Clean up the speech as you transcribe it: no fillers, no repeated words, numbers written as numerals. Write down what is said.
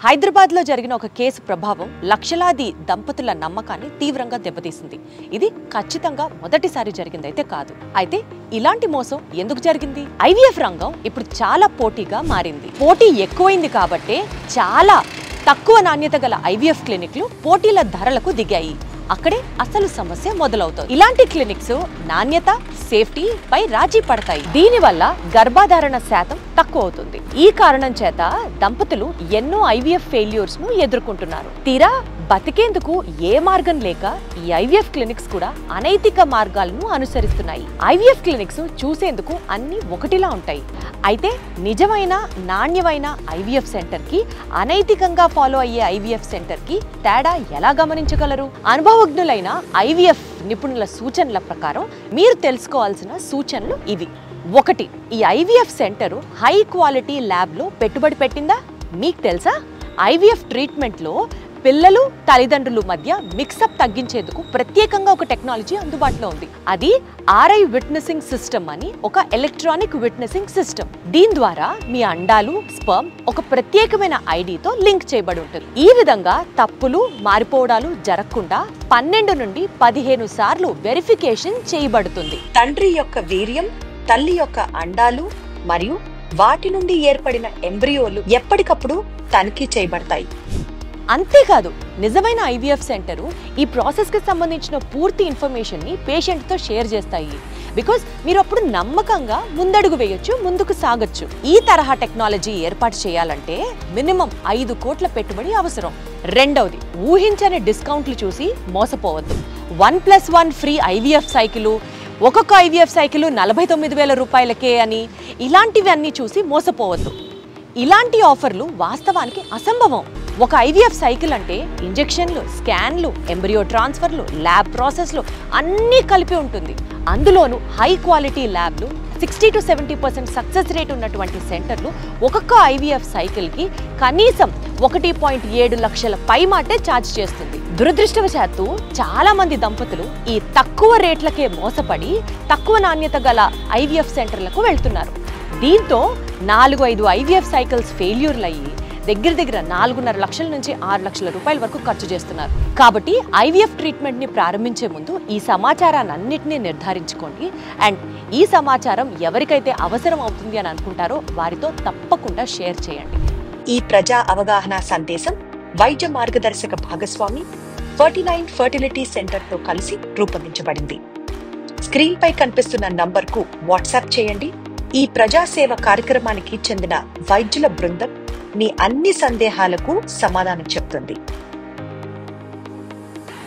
హైదరాబాద్లో జరిగిన ఒక కేసు ప్రభావం లక్షలాది దంపతుల నమ్మకాన్ని తీవ్రంగా దెబ్బతీసింది. ఇది ఖచ్చితంగా మొదటిసారి జరిగిందైతే కాదు. అయితే ఇలాంటి మోసం ఎందుకు జరిగింది? ఐవీఎఫ్ రంగం ఇప్పుడు చాలా పోటీగా మారింది. పోటీ ఎక్కువైంది కాబట్టే చాలా తక్కువ నాణ్యత గల ఐవీఎఫ్ క్లినిక్లు పోటీల ధరలకు దిగాయి. అక్కడే అసలు సమస్య మొదలవుతుంది. ఇలాంటి క్లినిక్స్ నాణ్యత, సేఫ్టీ పై రాజీ పడతాయి. దీనివల్ల గర్భధారణ శాతం తక్కువ అవుతుంది. ఈ కారణం చేత దంపతులు ఎన్నో ఐవీఎఫ్ ఫెయిల్యూర్స్ ను ఎదుర్కొంటున్నారు. తీరా బతికేందుకు ఏ మార్గం లేక ఈ ఐవీఎఫ్ క్లినిక్స్ కూడా అనైతిక మార్గాలను అనుసరిస్తున్నాయి. ఐవీఎఫ్ క్లినిక్స్ చూసేందుకు అన్ని ఒకటిలా ఉంటాయి. అయితే నిజమైన నాణ్యమైన ఐవీఎఫ్ సెంటర్ కి అనైతికంగా ఫాలో అయ్యే ఐవీఎఫ్ సెంటర్ కి తేడా ఎలా గమనించగలరు? అనుభవజ్ఞులైన ఐవీఎఫ్ నిపుణుల సూచనల ప్రకారం మీరు తెలుసుకోవాల్సిన సూచనలు ఇవి. 1. ఈ IVF centre high quality lab లో పెట్టుబడి పెట్టిందా? మీకు తెలుసా? ఐవీఎఫ్ ట్రీట్మెంట్ లో పిల్లలు తల్లిదండ్రుల మధ్య మిక్సప్ తగ్గించేందుకు ప్రత్యేకంగా ఒక టెక్నాలజీ అందుబాటులో ఉంది. అది ఆర్ఐ విట్నెసింగ్ సిస్టమ్ అని ఒక ఎలక్ట్రానిక్ విట్నెసింగ్ సిస్టమ్. దీని ద్వారా మీ అండాలు, స్పర్మ్ ఒక ప్రత్యేకమైన ఐడితో లింక్ చేయబడి ఉంటుంది. ఈ విధంగా తప్పులు, మారిపోవడాలు జరగకుండా 12 నుండి 15 సార్లు వెరిఫికేషన్ చేయబడుతుంది. తండ్రి యొక్క వీర్యం, తల్లి యొక్క అండాలు మరియు వాటి నుండి ఏర్పడిన ఎంబ్రియోలు ఎప్పటికప్పుడు తనిఖీ చేయబడతాయి. అంతేకాదు, నిజమైన ఐవీఎఫ్ సెంటరు ఈ ప్రాసెస్ కి సంబంధించిన పూర్తి ఇన్ఫర్మేషన్ ని పేషెంట్ తో షేర్ చేస్తాయి. బికాస్ మీరు అప్పుడు నమ్మకంగా ముందడుగు వేయొచ్చు, ముందుకు సాగొచ్చు. ఈ తరహా టెక్నాలజీ ఏర్పాటు చేయాలంటే మినిమం 5 కోట్ల పెట్టుబడి అవసరం. రెండవది, ఊహించని డిస్కౌంట్లు చూసి మోసపోవద్దు. 1+1 ఫ్రీ ఐవీఎఫ్ సైకిల్, ఒక్కొక్క ఐవీఎఫ్ సైకిల్ 49,000 రూపాయలకే అని ఇలాంటివన్నీ చూసి మోసపోవద్దు. ఇలాంటి ఆఫర్లు వాస్తవానికి అసంభవం. ఒక ఐవీఎఫ్ సైకిల్ అంటే ఇంజెక్షన్లు, స్కాన్లు, ఎంబ్రియో ట్రాన్స్ఫర్లు, ల్యాబ్ ప్రాసెస్లు అన్నీ కలిపి ఉంటుంది. అందులోనూ హై క్వాలిటీ ల్యాబ్లు, 60 to 70% సక్సెస్ రేట్ ఉన్నటువంటి సెంటర్లు ఒక్కొక్క ఐవీఎఫ్ సైకిల్కి కనీసం 1.7 లక్షల పై మాటే ఛార్జ్ చేస్తుంది. దురదృష్టవశాత్తు చాలా మంది దంపతులు ఈ తక్కువ రేట్లకే మోసపడి తక్కువ నాణ్యత గల ఐవీఎఫ్ సెంటర్లకు వెళ్తున్నారు. దీంతో 4-5 ఐవీఎఫ్ సైకిల్స్ ఫెయిల్యూర్లు అయ్యి దగ్గర 4.5 లక్షల నుంచి 6 లక్షల రూపాయల వరకు ఖర్చు చేస్తున్నారు. కాబట్టి ఐవీఎఫ్ ట్రీట్మెంట్ ని ప్రారంభించే ముందు ఈ సమాచారాన్ని అన్నిటినీ నిర్ధారించుకోండి. అండ్ ఈ సమాచారం ఎవరికైతే అవసరం అవుతుంది అని అనుకుంటారో వారితో తప్పకుండా షేర్ చేయండి. ఈ ప్రజా అవగాహన సందేశం వైద్య మార్గదర్శక భాగస్వామి 49 ఫర్టిలిటీ సెంటర్ తో కలిసి రూపొందించబడింది. స్క్రీన్ పై కనిపిస్తున్న నంబర్ కు వాట్సాప్ చేయండి. ఈ ప్రజాసేవ కార్యక్రమానికి చెందిన వైద్యుల బృందం మీ అన్ని సందేహాలకు సమాధానం చెప్తుంది.